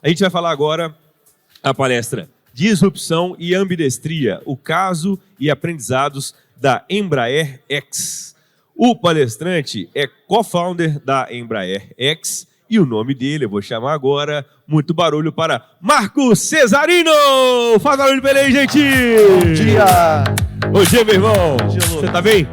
A gente vai falar agora a palestra Disrupção e Ambidestria, o caso e aprendizados da Embraer X. O palestrante é co-founder da Embraer X e o nome dele eu vou chamar agora, muito barulho para Marco Cesarino! Faz barulho pra ele aí, gente! Bom dia! Bom dia, meu irmão! Bom dia, Lu. Você tá bem?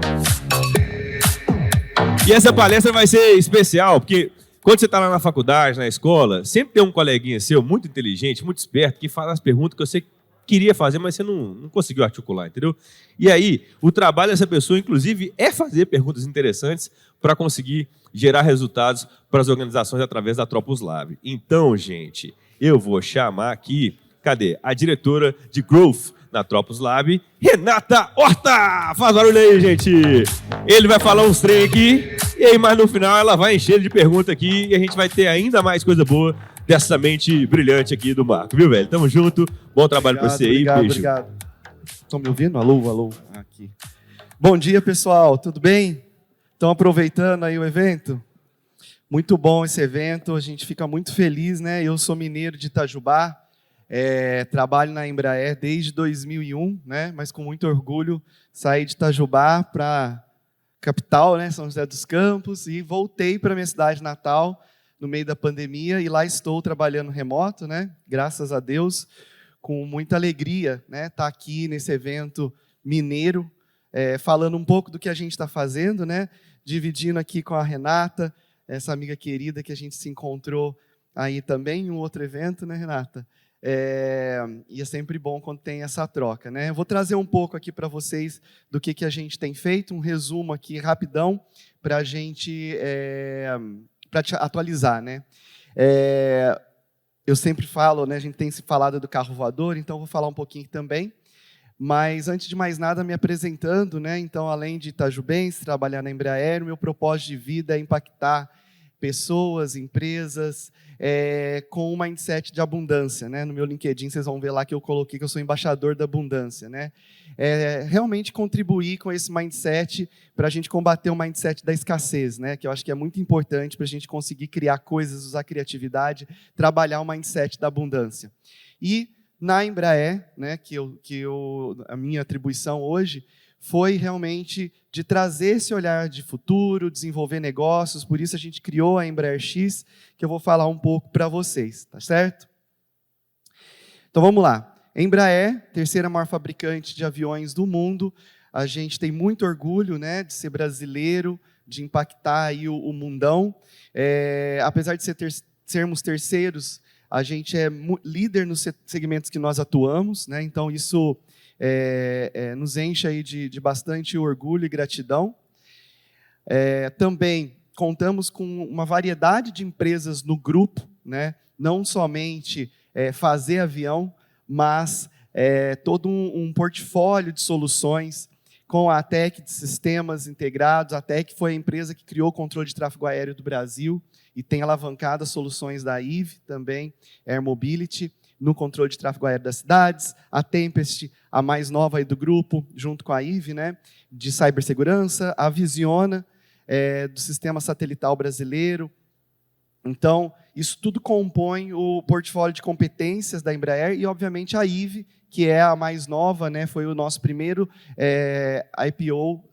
E essa palestra vai ser especial, porque quando você está lá na faculdade, na escola, sempre tem um coleguinha seu, muito inteligente, muito esperto, que faz as perguntas que você queria fazer, mas você não conseguiu articular, entendeu? E aí, o trabalho dessa pessoa, inclusive, é fazer perguntas interessantes para conseguir gerar resultados para as organizações através da Tropos Lab. Então, gente, eu vou chamar aqui, cadê? A diretora de Growth na Tropos Lab, Renata Horta! Faz barulho aí, gente! Ele vai falar uns trem aqui, e aí, mas no final ela vai encher de pergunta aqui, e a gente vai ter ainda mais coisa boa dessa mente brilhante aqui do Marco, viu, velho? Tamo junto, bom trabalho pra você aí, beijo. Obrigado. Estão me ouvindo? Alô, alô. Aqui. Bom dia, pessoal, tudo bem? Estão aproveitando aí o evento? Muito bom esse evento, a gente fica muito feliz, né? Eu sou mineiro de Itajubá, trabalho na Embraer desde 2001, né? Mas com muito orgulho saí de Itajubá para capital, né? São José dos Campos, e voltei para minha cidade natal no meio da pandemia, e lá estou trabalhando remoto, né? Graças a Deus, com muita alegria, né? Tá aqui nesse evento mineiro, falando um pouco do que a gente está fazendo, né? Dividindo aqui com a Renata, essa amiga querida que a gente se encontrou aí também em um outro evento, né, Renata? E é sempre bom quando tem essa troca, né? Eu vou trazer um pouco aqui para vocês do que a gente tem feito, um resumo aqui rapidão para a gente para te atualizar, né? Eu sempre falo, né? A gente tem se falado do carro voador, então eu vou falar um pouquinho também. Mas antes de mais nada, me apresentando, né? Então, além de itajubense, trabalhar na Embraer, o meu propósito de vida é impactar pessoas, empresas, com um mindset de abundância, né? No meu LinkedIn, vocês vão ver lá que eu coloquei que eu sou embaixador da abundância, né? Realmente contribuir com esse mindset para a gente combater o mindset da escassez, né? Que eu acho que é muito importante para a gente conseguir criar coisas, usar criatividade, trabalhar o mindset da abundância. E na Embraer, né, a minha atribuição hoje foi realmente de trazer esse olhar de futuro, desenvolver negócios, por isso a gente criou a Embraer X, que eu vou falar um pouco para vocês, tá certo? Então vamos lá. Embraer, terceira maior fabricante de aviões do mundo, a gente tem muito orgulho, né, de ser brasileiro, de impactar aí o mundão. Apesar de sermos terceiros, a gente é líder nos segmentos que nós atuamos, né? Então isso nos enche aí de bastante orgulho e gratidão. Também contamos com uma variedade de empresas no grupo, né? Não somente fazer avião, mas todo um portfólio de soluções com a ATEC de sistemas integrados. A ATEC foi a empresa que criou o controle de tráfego aéreo do Brasil e tem alavancado as soluções da IVE também, Air Mobility, no controle de tráfego aéreo das cidades. A Tempest, a mais nova aí do grupo, junto com a IVE, né, de cibersegurança. A Visiona, do sistema satelital brasileiro. Então, isso tudo compõe o portfólio de competências da Embraer e, obviamente, a IVE, que é a mais nova, né, foi o nosso primeiro IPO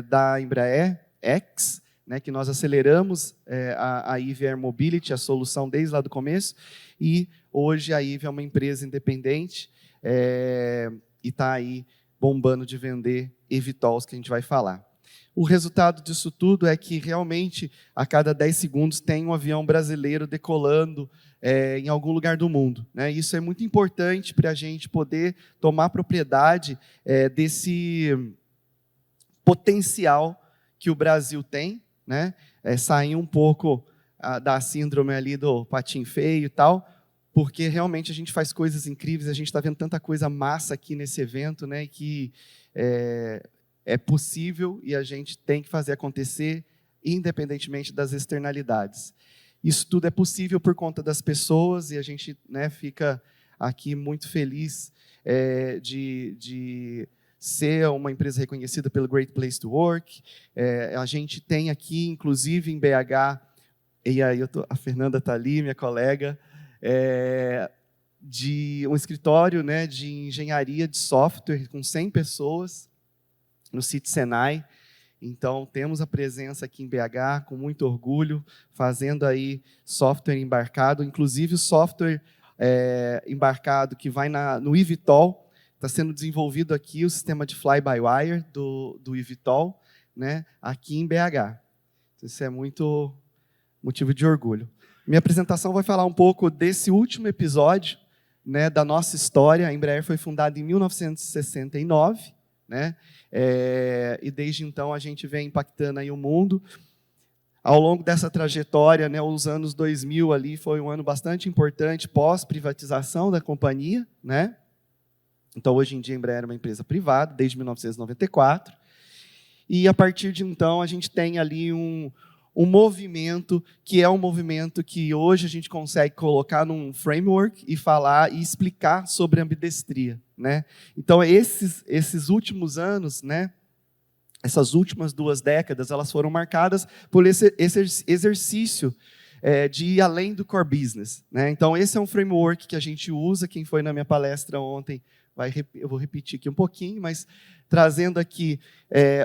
da Embraer X, né, que nós aceleramos a IVE Air Mobility, a solução desde lá do começo, e hoje a IVE é uma empresa independente e está aí bombando de vender eVTOLs, que a gente vai falar. O resultado disso tudo é que realmente a cada 10 segundos tem um avião brasileiro decolando em algum lugar do mundo, né? Isso é muito importante para a gente poder tomar propriedade desse potencial que o Brasil tem, né? Sair um pouco da síndrome ali do patinho feio e tal, porque realmente a gente faz coisas incríveis, a gente está vendo tanta coisa massa aqui nesse evento, né? Que é possível e a gente tem que fazer acontecer, independentemente das externalidades. Isso tudo é possível por conta das pessoas e a gente, né, fica aqui muito feliz de ser uma empresa reconhecida pelo Great Place to Work. A gente tem aqui, inclusive em BH, E aí a Fernanda está ali, minha colega, de um escritório, né, de engenharia de software com 100 pessoas no sítio Senai. Então, temos a presença aqui em BH, com muito orgulho, fazendo aí software embarcado, inclusive o software embarcado que vai no eVTOL, está sendo desenvolvido aqui o sistema de fly-by-wire do eVTOL, né, aqui em BH. Isso é muito motivo de orgulho. Minha apresentação vai falar um pouco desse último episódio, né, da nossa história. A Embraer foi fundada em 1969, né, e desde então a gente vem impactando aí o mundo. Ao longo dessa trajetória, né, os anos 2000 ali foi um ano bastante importante pós-privatização da companhia, né? Então, hoje em dia, a Embraer é uma empresa privada, desde 1994. E, a partir de então, a gente tem ali um movimento, que é um movimento que hoje a gente consegue colocar num framework e falar e explicar sobre ambidestria, né? Então, esses últimos anos, né, essas últimas 2 décadas, elas foram marcadas por esse exercício de ir além do core business, né? Então, esse é um framework que a gente usa. Quem foi na minha palestra ontem, eu vou repetir aqui um pouquinho, mas trazendo aqui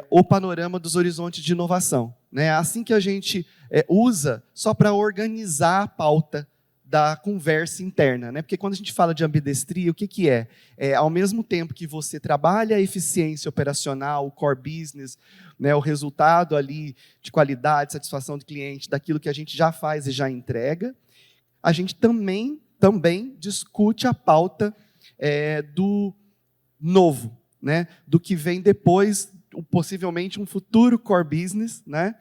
o panorama dos horizontes de inovação, né? Assim que a gente usa só para organizar a pauta da conversa interna, né? Porque quando a gente fala de ambidestria, o que é? Ao mesmo tempo que você trabalha a eficiência operacional, o core business, né, o resultado ali de qualidade, satisfação do cliente, daquilo que a gente já faz e já entrega, a gente também discute a pauta do novo, né? Do que vem depois, possivelmente um futuro core business, né?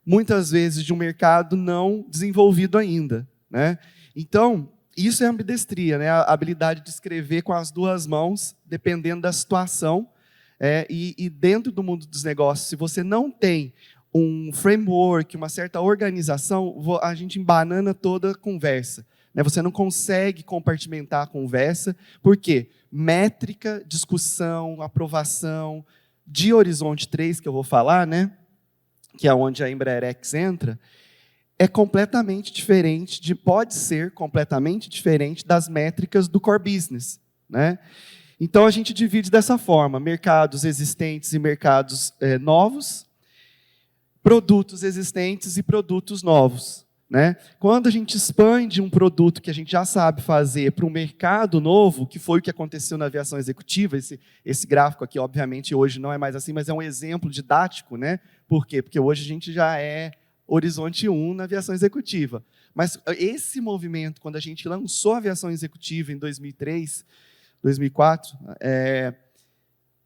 Muitas vezes de um mercado não desenvolvido ainda, né? Então, isso é ambidestria, né? A habilidade de escrever com as 2 mãos, dependendo da situação. E dentro do mundo dos negócios, se você não tem um framework, uma certa organização, a gente embanana toda a conversa, né? Você não consegue compartimentar a conversa. Por quê? Métrica, discussão, aprovação de Horizonte 3, que eu vou falar, né, que é onde a Embraer X entra, completamente diferente, pode ser completamente diferente das métricas do core business, né? Então, a gente divide dessa forma: mercados existentes e mercados novos, produtos existentes e produtos novos, né? Quando a gente expande um produto que a gente já sabe fazer para um mercado novo, que foi o que aconteceu na aviação executiva, esse gráfico aqui, obviamente, hoje não é mais assim, mas é um exemplo didático, né? Por quê? Porque hoje a gente já é horizonte 1 na aviação executiva. Mas esse movimento, quando a gente lançou a aviação executiva em 2003, 2004,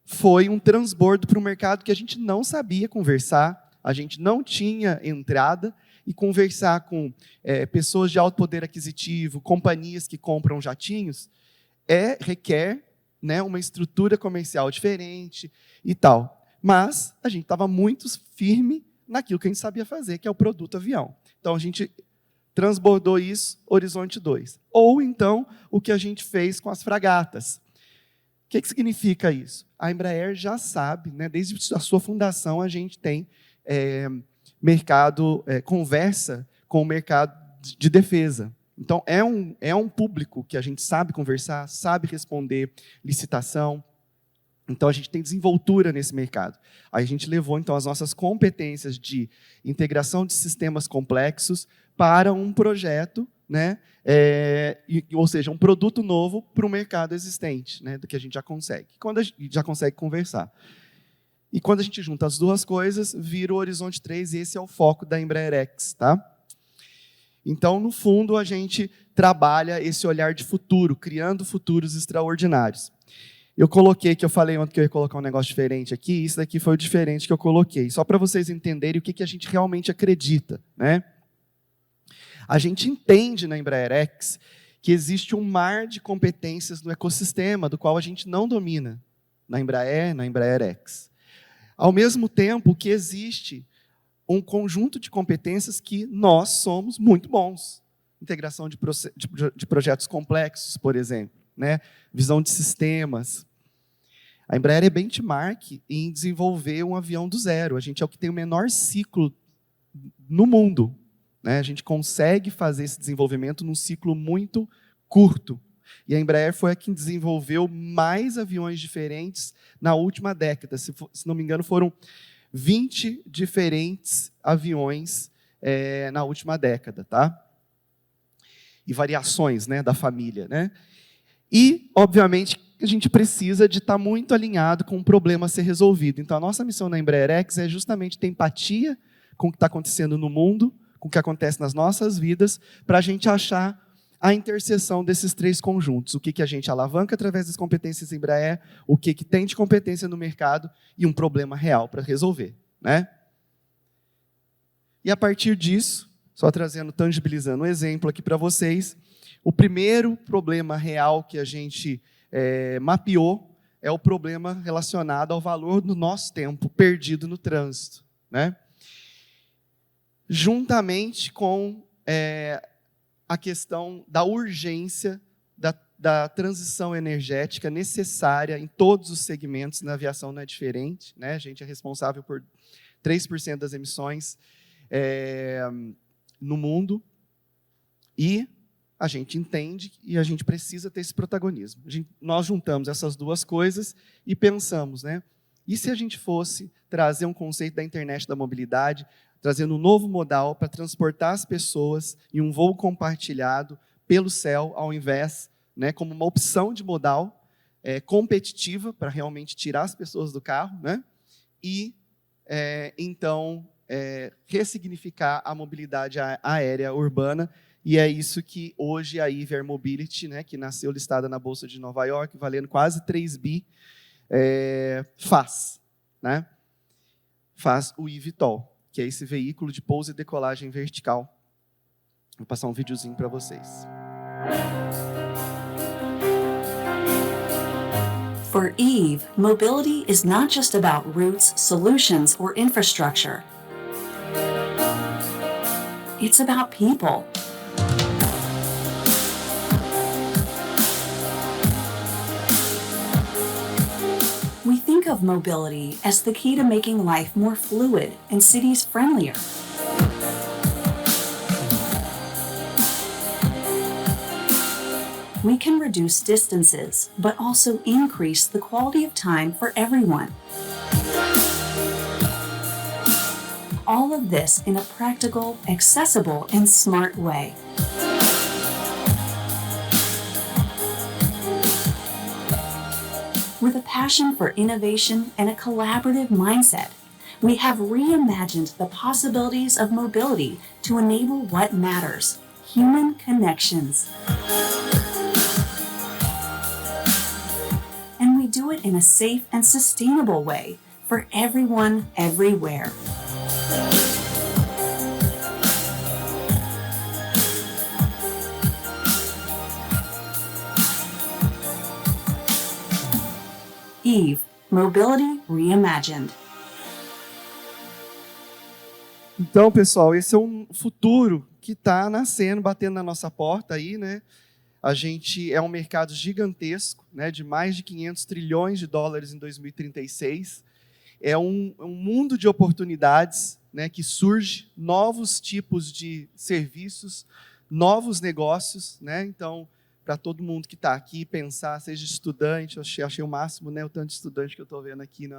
foi um transbordo para um mercado que a gente não sabia conversar, a gente não tinha entrada, e conversar com pessoas de alto poder aquisitivo, companhias que compram jatinhos, requer, né, uma estrutura comercial diferente e tal. Mas a gente estava muito firme naquilo que a gente sabia fazer, que é o produto avião. Então, a gente transbordou isso, Horizonte 2. Ou, então, o que a gente fez com as fragatas. O que significa isso? A Embraer já sabe, né, desde a sua fundação, a gente tem conversa com o mercado de defesa. Então, é um público que a gente sabe conversar, sabe responder licitação. Então, a gente tem desenvoltura nesse mercado. Aí a gente levou, então, as nossas competências de integração de sistemas complexos para um projeto, né? Ou seja, um produto novo para o mercado existente, né? Do que a gente já consegue. Quando a gente já consegue conversar. E quando a gente junta as 2 coisas, vira o Horizonte 3, e esse é o foco da Embraer X, tá? Então, no fundo, a gente trabalha esse olhar de futuro, criando futuros extraordinários. Eu coloquei, que eu falei ontem que eu ia colocar um negócio diferente aqui, isso daqui foi o diferente que eu coloquei, só para vocês entenderem o que a gente realmente acredita, né? A gente entende na Embraer X que existe um mar de competências no ecossistema, do qual a gente não domina, na Embraer X. Ao mesmo tempo que existe um conjunto de competências que nós somos muito bons. Integração de projetos complexos, por exemplo, né? Visão de sistemas. A Embraer é benchmark em desenvolver um avião do zero. A gente é o que tem o menor ciclo no mundo. Né? A gente consegue fazer esse desenvolvimento num ciclo muito curto. E a Embraer foi a que desenvolveu mais aviões diferentes na última década. Se não me engano, foram 20 diferentes aviões na última década. Tá? E variações, né, da família. Né? E, obviamente, a gente precisa de estar muito alinhado com o problema a ser resolvido. Então, a nossa missão na Embraer X é justamente ter empatia com o que está acontecendo no mundo, com o que acontece nas nossas vidas, para a gente achar a interseção desses três conjuntos. O que a gente alavanca através das competências Embraer, o que tem de competência no mercado e um problema real para resolver. Né? E a partir disso, só tangibilizando um exemplo aqui para vocês, o primeiro problema real que a gente mapeou é o problema relacionado ao valor do nosso tempo perdido no trânsito. Né? Juntamente com a questão da urgência da transição energética necessária em todos os segmentos, na aviação não é diferente. Né? A gente é responsável por 3% das emissões no mundo, e a gente entende e a gente precisa ter esse protagonismo. Nós juntamos essas duas coisas e pensamos, né? E se a gente fosse trazer um conceito da internet da mobilidade, trazendo um novo modal para transportar as pessoas em um voo compartilhado pelo céu, ao invés, né, como uma opção de modal competitiva para realmente tirar as pessoas do carro, né? E, então, ressignificar a mobilidade aérea urbana. E é isso que hoje a Eve Air Mobility, né, que nasceu listada na Bolsa de Nova York, valendo quase 3 bi, faz. Né? Faz o eVTOL, que é esse veículo de pouso e decolagem vertical. Vou passar um videozinho para vocês. For Eve, mobility is not just about routes, solutions, or infrastructure. It's about people. We think of mobility as the key to making life more fluid and cities friendlier. We can reduce distances, but also increase the quality of time for everyone. All of this in a practical, accessible, and smart way. With a passion for innovation and a collaborative mindset, we have reimagined the possibilities of mobility to enable what matters: human connections. And we do it in a safe and sustainable way for everyone, everywhere. Eve, Mobility Reimagined. Então, pessoal, esse é um futuro que está nascendo, batendo na nossa porta aí, né? A gente é um mercado gigantesco, né, de mais de 500 trilhões de dólares em 2036. É um mundo de oportunidades, né, que surge, novos tipos de serviços, novos negócios, né? Então, para todo mundo que está aqui pensar, seja estudante, eu achei o máximo, né, o tanto de estudante que eu estou vendo aqui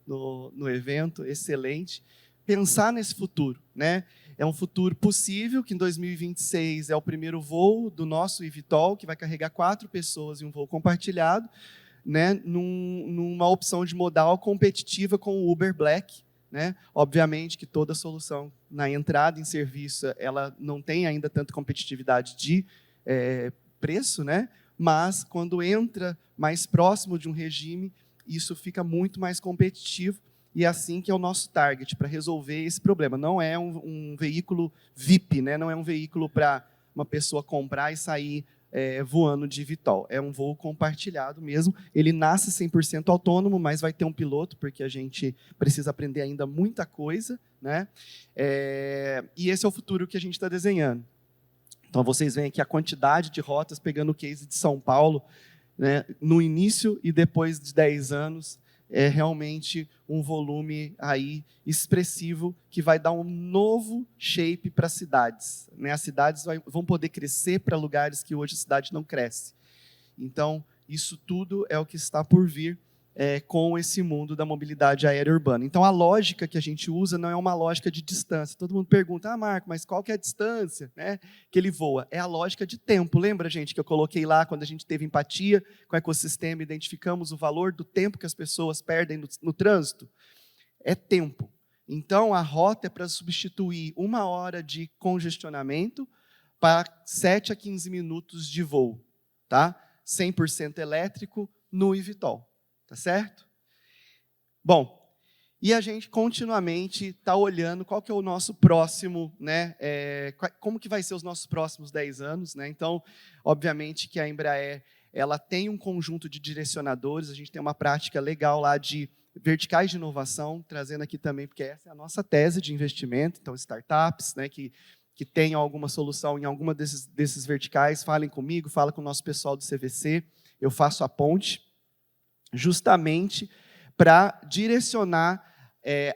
no evento, excelente. Pensar nesse futuro, né? É um futuro possível, que em 2026 é o primeiro voo do nosso eVTOL, que vai carregar 4 pessoas em um voo compartilhado, né, numa opção de modal competitiva com o Uber Black. Né? Obviamente que toda solução na entrada em serviço ela não tem ainda tanta competitividade de preço, né? Mas quando entra mais próximo de um regime, isso fica muito mais competitivo. E é assim que é o nosso target para resolver esse problema. Não é um veículo VIP, né? Não é um veículo para uma pessoa comprar e sair voando de eVTOL. É um voo compartilhado mesmo. Ele nasce 100% autônomo, mas vai ter um piloto, porque a gente precisa aprender ainda muita coisa. Né? E esse é o futuro que a gente está desenhando. Então, vocês veem aqui a quantidade de rotas, pegando o case de São Paulo, né? No início e depois de 10 anos, é realmente um volume aí expressivo que vai dar um novo shape para as cidades, né? As cidades vão poder crescer para lugares que hoje a cidade não cresce. Então, isso tudo é o que está por vir com esse mundo da mobilidade aérea urbana. Então, a lógica que a gente usa não é uma lógica de distância. Todo mundo pergunta, Marco, mas qual que é a distância, né, que ele voa? É a lógica de tempo. Lembra, gente, que eu coloquei lá, quando a gente teve empatia com o ecossistema, identificamos o valor do tempo que as pessoas perdem no trânsito? É tempo. Então, a rota é para substituir 1 hora de congestionamento para 7 a 15 minutos de voo, tá? 100% elétrico no eVTOL. Tá certo? Bom, e a gente continuamente está olhando qual que é o nosso próximo, né? Como que vai ser os nossos próximos 10 anos, né? Então, obviamente que a Embraer, ela tem um conjunto de direcionadores, a gente tem uma prática legal lá de verticais de inovação, trazendo aqui também, porque essa é a nossa tese de investimento, então startups, né, que tenham alguma solução em alguma desses verticais, falem comigo, fala com o nosso pessoal do CVC, eu faço a ponte, justamente para direcionar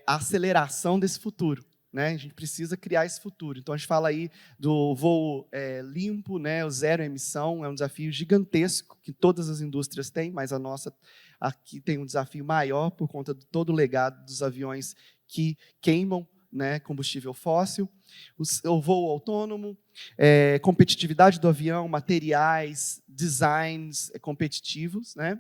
a aceleração desse futuro, né? A gente precisa criar esse futuro. Então, a gente fala aí do voo limpo, né? O zero emissão, é um desafio gigantesco que todas as indústrias têm, mas a nossa aqui tem um desafio maior por conta de todo o legado dos aviões que queimam, né, combustível fóssil. O voo autônomo, competitividade do avião, materiais, designs competitivos, né?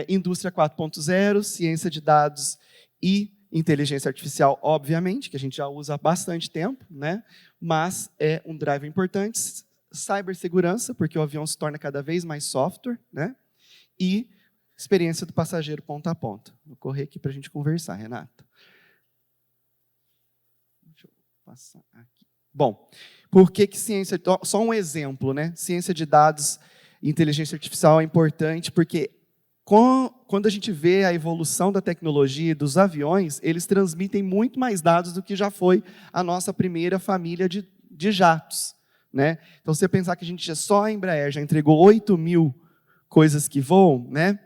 Indústria 4.0, ciência de dados e inteligência artificial, obviamente, que a gente já usa há bastante tempo, né? Mas é um driver importante. Cibersegurança, porque o avião se torna cada vez mais software, né? E experiência do passageiro ponta a ponta. Vou correr aqui para a gente conversar, Renata. Deixa eu passar aqui. Bom, por que ciência... Só um exemplo, né? Ciência de dados e inteligência artificial é importante, porque quando a gente vê a evolução da tecnologia e dos aviões, eles transmitem muito mais dados do que já foi a nossa primeira família de jatos, né? Então, se você pensar que só a Embraer já entregou 8.000 coisas que voam, né?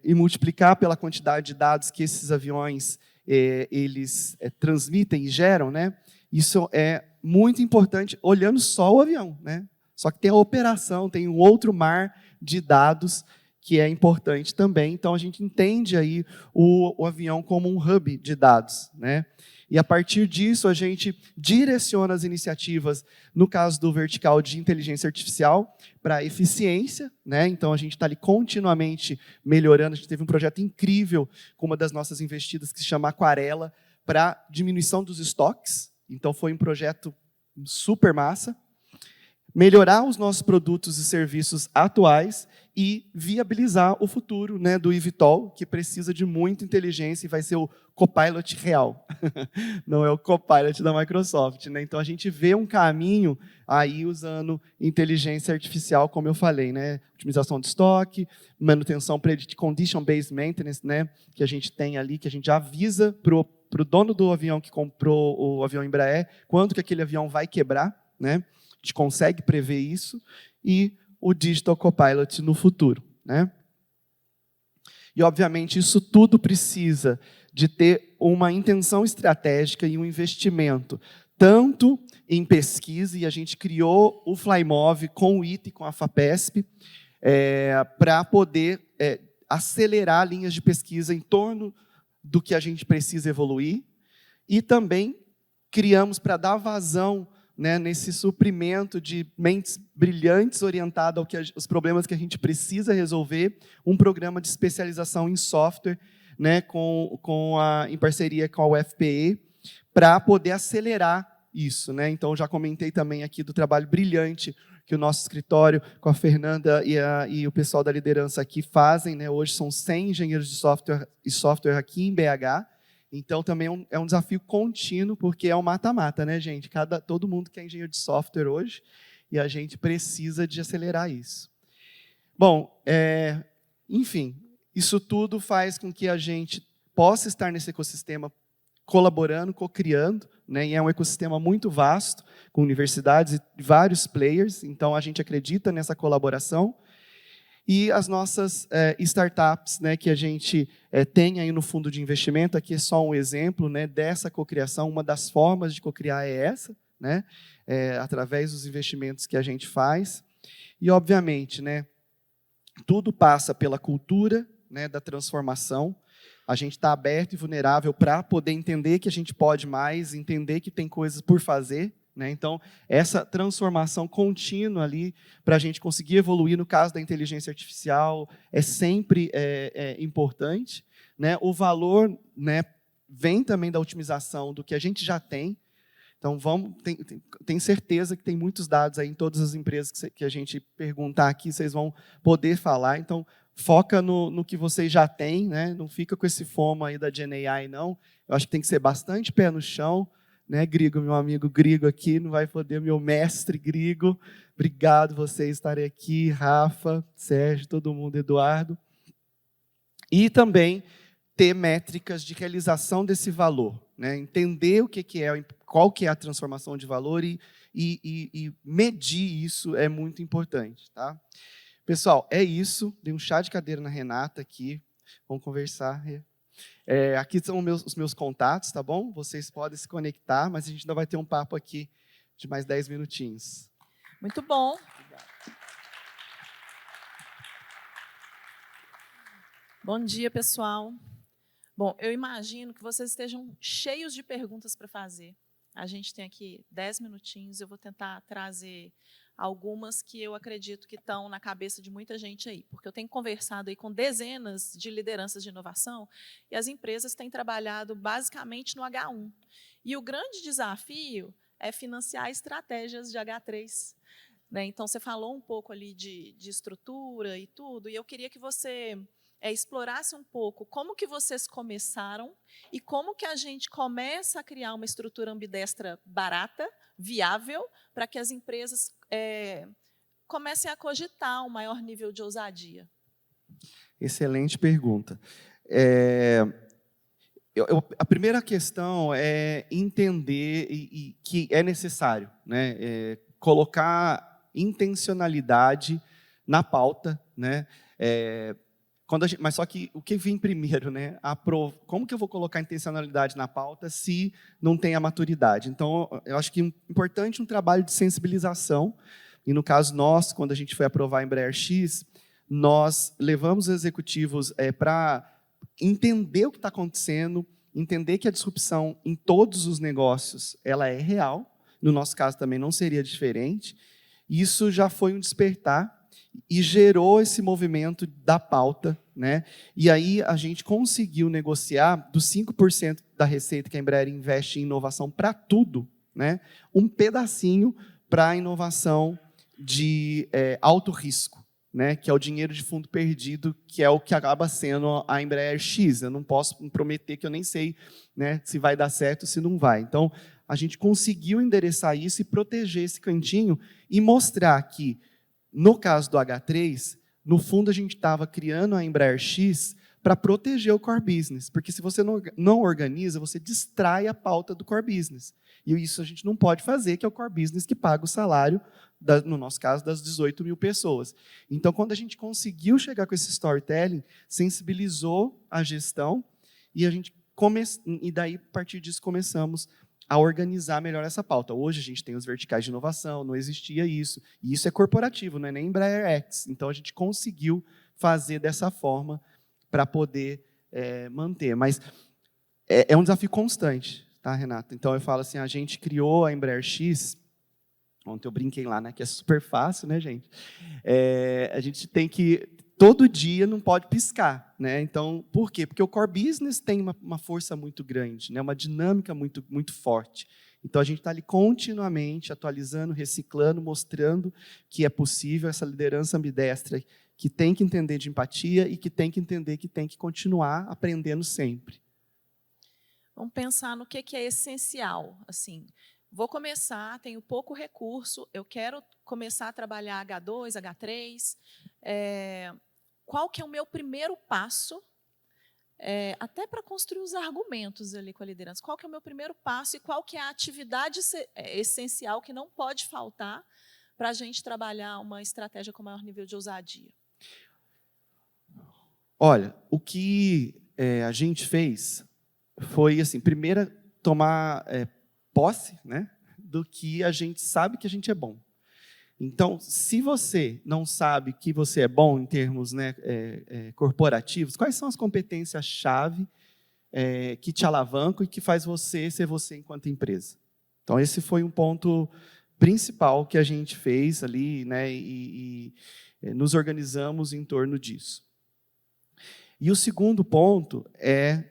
E multiplicar pela quantidade de dados que esses aviões eles transmitem e geram, né? Isso é muito importante, olhando só o avião, né? Só que tem a operação, tem um outro mar de dados que é importante também. Então, a gente entende aí o avião como um hub de dados, né? E, a partir disso, a gente direciona as iniciativas, no caso do vertical de inteligência artificial, para eficiência, né? Então, a gente está ali continuamente melhorando. A gente teve um projeto incrível com uma das nossas investidas, que se chama Aquarela, para diminuição dos estoques. Então, foi um projeto super massa. Melhorar os nossos produtos e serviços atuais e viabilizar o futuro, né, do eVTOL, que precisa de muita inteligência e vai ser o Copilot real. Não é o Copilot da Microsoft, né? Então, a gente vê um caminho aí usando inteligência artificial, como eu falei, né? Otimização de estoque, manutenção, condition-based maintenance, né? Que a gente tem ali, que a gente avisa para o dono do avião que comprou o avião Embraer, quando que aquele avião vai quebrar, né? A gente consegue prever isso, e o Digital Copilot no futuro, né? E, obviamente, isso tudo precisa de ter uma intenção estratégica e um investimento, tanto em pesquisa, e a gente criou o Flymove com o ITA e com a FAPESP, para poder acelerar linhas de pesquisa em torno do que a gente precisa evoluir, e também criamos para dar vazão, né, nesse suprimento de mentes brilhantes orientado aos problemas que a gente precisa resolver, um programa de especialização em software, né, em parceria com a UFPE, para poder acelerar isso, né? Então, já comentei também aqui do trabalho brilhante que o nosso escritório, com a Fernanda e o pessoal da liderança aqui fazem, né? Hoje são 100 engenheiros de software aqui em BH. Então, também é um desafio contínuo, porque é um mata-mata, né, gente? Todo mundo que é engenheiro de software hoje, e a gente precisa de acelerar isso. Bom, enfim, isso tudo faz com que a gente possa estar nesse ecossistema colaborando, co-criando, né? E é um ecossistema muito vasto, com universidades e vários players, então a gente acredita nessa colaboração. E as nossas startups, né, que a gente tem aí no fundo de investimento, aqui é só um exemplo, né, dessa cocriação. Uma das formas de cocriar é essa, né, através dos investimentos que a gente faz. E, obviamente, né, tudo passa pela cultura, né, da transformação. A gente está aberto e vulnerável para poder entender que a gente pode mais, entender que tem coisas por fazer, né? Então, essa transformação contínua ali, para a gente conseguir evoluir, no caso da inteligência artificial, é sempre importante, né? O valor, né, vem também da otimização do que a gente já tem. Então, tem certeza que tem muitos dados aí em todas as empresas que a gente perguntar aqui, vocês vão poder falar. Então, foca no que vocês já têm, né? Não fica com esse FOMO aí da GenAI, não. Eu acho que tem que ser bastante pé no chão, né, Grigo, meu amigo Grigo aqui, não vai poder, meu mestre Grigo. Obrigado vocês estarem aqui, Rafa, Sérgio, todo mundo, Eduardo. E também ter métricas de realização desse valor, né? Entender o que é, qual que é a transformação de valor e medir isso é muito importante, tá? Pessoal, é isso. Dei um chá de cadeira na Renata aqui. Vamos conversar. Aqui são os meus contatos, tá bom? Vocês podem se conectar, mas a gente ainda vai ter um papo aqui de mais 10 minutinhos. Muito bom. Bom dia, pessoal. Bom, eu imagino que vocês estejam cheios de perguntas para fazer. A gente tem aqui 10 minutinhos, eu vou tentar trazer algumas que eu acredito que estão na cabeça de muita gente aí, porque eu tenho conversado aí com dezenas de lideranças de inovação e as empresas têm trabalhado basicamente no H1. E o grande desafio é financiar estratégias de H3. Né? Então, você falou um pouco ali de estrutura e tudo, e eu queria que você explorasse um pouco como que vocês começaram e como que a gente começa a criar uma estrutura ambidestra barata, viável, para que as empresas comecem a cogitar um maior nível de ousadia. Excelente pergunta. A primeira questão é entender que é necessário, né, colocar intencionalidade na pauta, né, mas só que o que vem primeiro, né? Como que eu vou colocar intencionalidade na pauta se não tem a maturidade? Então, eu acho que é importante um trabalho de sensibilização. E no caso nosso, quando a gente foi aprovar a Embraer X, nós levamos os executivos para entender o que está acontecendo, entender que a disrupção em todos os negócios ela é real. No nosso caso também não seria diferente. Isso já foi um despertar e gerou esse movimento da pauta, né? E aí a gente conseguiu negociar dos 5% da receita que a Embraer investe em inovação para tudo, né? Um pedacinho para a inovação de alto risco, né? Que é o dinheiro de fundo perdido, que é o que acaba sendo a Embraer X. Eu não posso prometer que eu nem sei, né, se vai dar certo ou se não vai. Então, a gente conseguiu endereçar isso e proteger esse cantinho e mostrar que, no caso do H3, no fundo a gente estava criando a Embraer X para proteger o core business, porque se você não organiza, você distrai a pauta do core business. E isso a gente não pode fazer, que é o core business que paga o salário, no nosso caso, das 18 mil pessoas. Então, quando a gente conseguiu chegar com esse storytelling, sensibilizou a gestão, e daí, a partir disso, começamos a organizar melhor essa pauta. Hoje a gente tem os verticais de inovação, não existia isso. E isso é corporativo, não é nem Embraer X. Então, a gente conseguiu fazer dessa forma para poder manter. Mas é um desafio constante, tá, Renata? Então, eu falo assim, a gente criou a Embraer X, ontem eu brinquei lá, né, que é super fácil, né, gente? A gente tem que, todo dia não pode piscar, né? Então, por quê? Porque o core business tem uma força muito grande, né? Uma dinâmica muito, muito forte. Então, a gente está ali continuamente atualizando, reciclando, mostrando que é possível essa liderança ambidestra, que tem que entender de empatia e que tem que entender que tem que continuar aprendendo sempre. Vamos pensar no que é essencial. Assim, vou começar, tenho pouco recurso, eu quero começar a trabalhar H2, H3. Qual que é o meu primeiro passo, até para construir os argumentos ali com a liderança? Qual que é o meu primeiro passo e qual que é a atividade essencial que não pode faltar para a gente trabalhar uma estratégia com maior nível de ousadia? Olha, o que a gente fez foi, assim, primeiro tomar posse, né, do que a gente sabe que a gente é bom. Então, se você não sabe que você é bom em termos, né, corporativos, quais são as competências-chave que te alavancam e que faz você ser você enquanto empresa? Então, esse foi um ponto principal que a gente fez ali, né, e nos organizamos em torno disso. E o segundo ponto é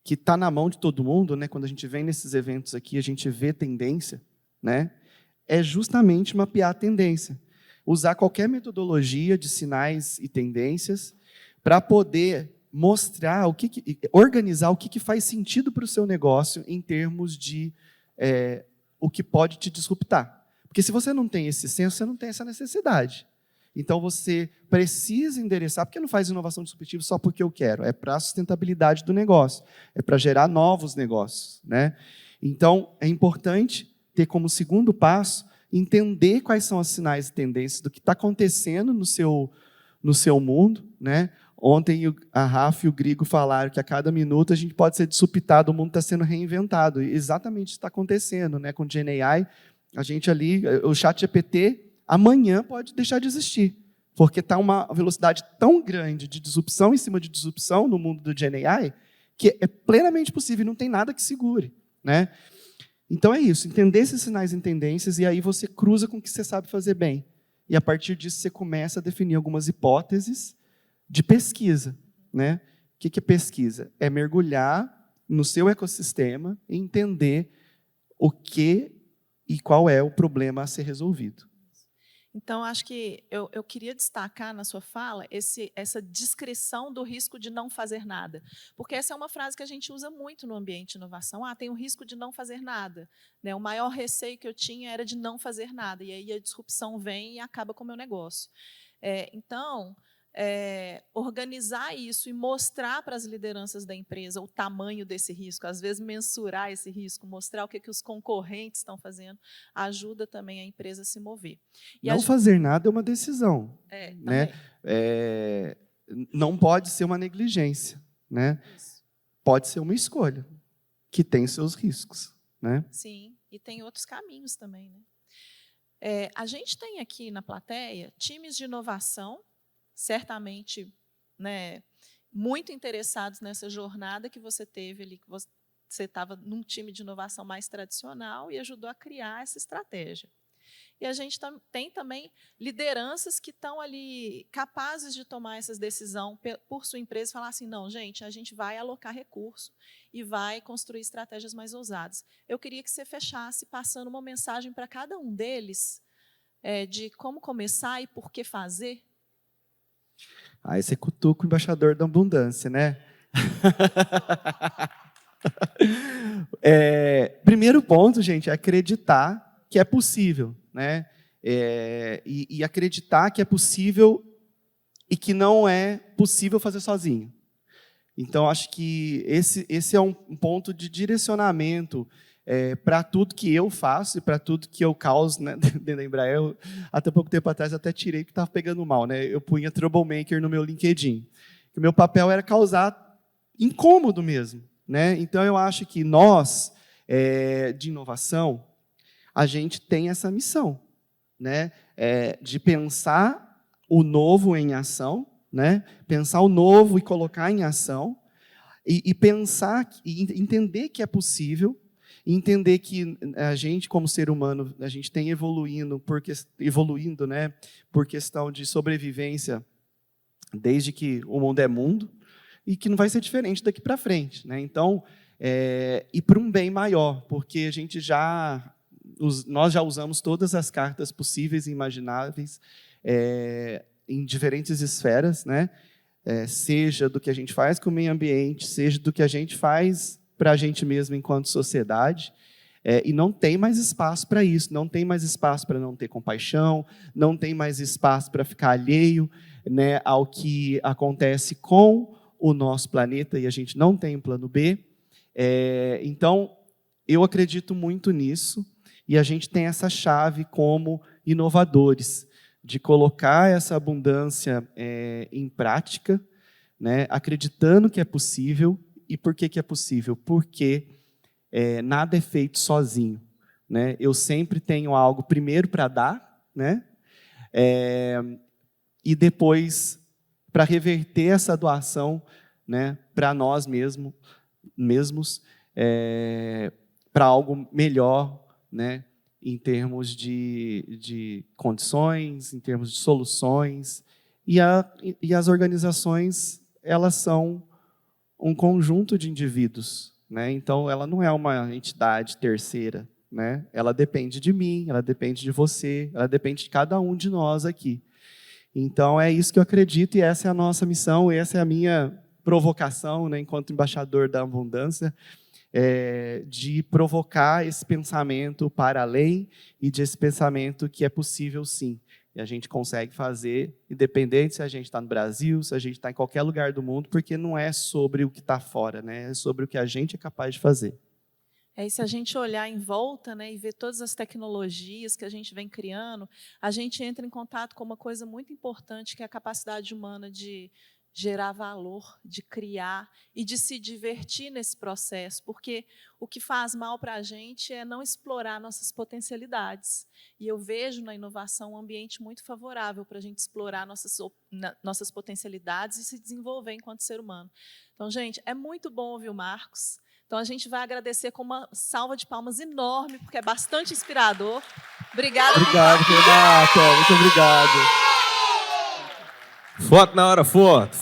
que está na mão de todo mundo, né, quando a gente vem nesses eventos aqui, a gente vê tendência, né, é justamente mapear a tendência. Usar qualquer metodologia de sinais e tendências para poder mostrar, organizar o que faz sentido para o seu negócio em termos de o que pode te disruptar. Porque se você não tem esse senso, você não tem essa necessidade. Então, você precisa endereçar, porque não faz inovação disruptiva só porque eu quero, é para a sustentabilidade do negócio, é para gerar novos negócios, né? Então, é importante ter como segundo passo, entender quais são os sinais e tendências do que está acontecendo no seu mundo, né? Ontem a Rafa e o Grigo falaram que a cada minuto a gente pode ser disruptado, o mundo está sendo reinventado, e exatamente isso está acontecendo, né? Com o GenAI, a gente ali, o ChatGPT, amanhã pode deixar de existir, porque está uma velocidade tão grande de disrupção em cima de disrupção no mundo do GenAI, que é plenamente possível, não tem nada que segure, né? Então é isso, entender esses sinais e tendências, e aí você cruza com o que você sabe fazer bem. E a partir disso você começa a definir algumas hipóteses de pesquisa, né? O que é pesquisa? É mergulhar no seu ecossistema e entender o que e qual é o problema a ser resolvido. Então, acho que eu queria destacar na sua fala essa descrição do risco de não fazer nada. Porque essa é uma frase que a gente usa muito no ambiente de inovação. Tem o risco de não fazer nada, né? O maior receio que eu tinha era de não fazer nada. E aí a disrupção vem e acaba com o meu negócio. Então, organizar isso e mostrar para as lideranças da empresa o tamanho desse risco, às vezes mensurar esse risco, mostrar o que os concorrentes estão fazendo, ajuda também a empresa a se mover. E não fazer nada é uma decisão. Né? Também. Não pode ser uma negligência. Né? Pode ser uma escolha, que tem seus riscos. Né? Sim, e tem outros caminhos também. Né? A gente tem aqui na plateia times de inovação, certamente, né, muito interessados nessa jornada que você teve ali, que você estava num time de inovação mais tradicional e ajudou a criar essa estratégia. E a gente tem também lideranças que estão ali capazes de tomar essas decisões por sua empresa e falar assim, não, gente, a gente vai alocar recurso e vai construir estratégias mais ousadas. Eu queria que você fechasse passando uma mensagem para cada um deles de como começar e por que fazer. Aí você cutuca o embaixador da abundância, né? Primeiro ponto, gente, é acreditar que é possível, né? E acreditar que é possível e que não é possível fazer sozinho. Então, acho que esse é um ponto de direcionamento para tudo que eu faço e para tudo que eu causo, né, dentro da Embraer. Até pouco tempo atrás, até tirei que estava pegando mal. Né? Eu punha Troublemaker no meu LinkedIn. O meu papel era causar incômodo mesmo. Né? Então, eu acho que nós, de inovação, a gente tem essa missão, né? De pensar o novo em ação, né? Pensar o novo e colocar em ação, e pensar, e entender que é possível, e entender que a gente, como ser humano, a gente tem evoluindo, né, por questão de sobrevivência, desde que o mundo é mundo, e que não vai ser diferente daqui para frente. Né? Então, e para um bem maior, porque a gente nós já usamos todas as cartas possíveis e imagináveis em diferentes esferas, né? Seja do que a gente faz com o meio ambiente, seja do que a gente faz para a gente mesmo enquanto sociedade, e não tem mais espaço para isso, não tem mais espaço para não ter compaixão, não tem mais espaço para ficar alheio, né, ao que acontece com o nosso planeta, e a gente não tem um plano B. Então, eu acredito muito nisso, e a gente tem essa chave como inovadores, de colocar essa abundância em prática, né, acreditando que é possível. E por que é possível? Porque nada é feito sozinho, né? Eu sempre tenho algo primeiro para dar, né? E depois para reverter essa doação, né, para nós mesmos, para algo melhor, né, em termos de condições, em termos de soluções. E as organizações, elas são um conjunto de indivíduos, né? Então, ela não é uma entidade terceira, né? Ela depende de mim, ela depende de você, ela depende de cada um de nós aqui. Então, é isso que eu acredito e essa é a nossa missão, essa é a minha provocação, né, enquanto embaixador da abundância, de provocar esse pensamento para além e desse pensamento que é possível sim. E a gente consegue fazer, independente se a gente está no Brasil, se a gente está em qualquer lugar do mundo, porque não é sobre o que está fora, né? É sobre o que a gente é capaz de fazer. E se a gente olhar em volta, né, e ver todas as tecnologias que a gente vem criando, a gente entra em contato com uma coisa muito importante, que é a capacidade humana de gerar valor, de criar e de se divertir nesse processo, porque o que faz mal para a gente é não explorar nossas potencialidades. E eu vejo na inovação um ambiente muito favorável para a gente explorar nossas potencialidades e se desenvolver enquanto ser humano. Então, gente, é muito bom ouvir o Marcos. Então, a gente vai agradecer com uma salva de palmas enorme, porque é bastante inspirador. Obrigada. Obrigado, Renata. Muito obrigado. Foto na hora, foto.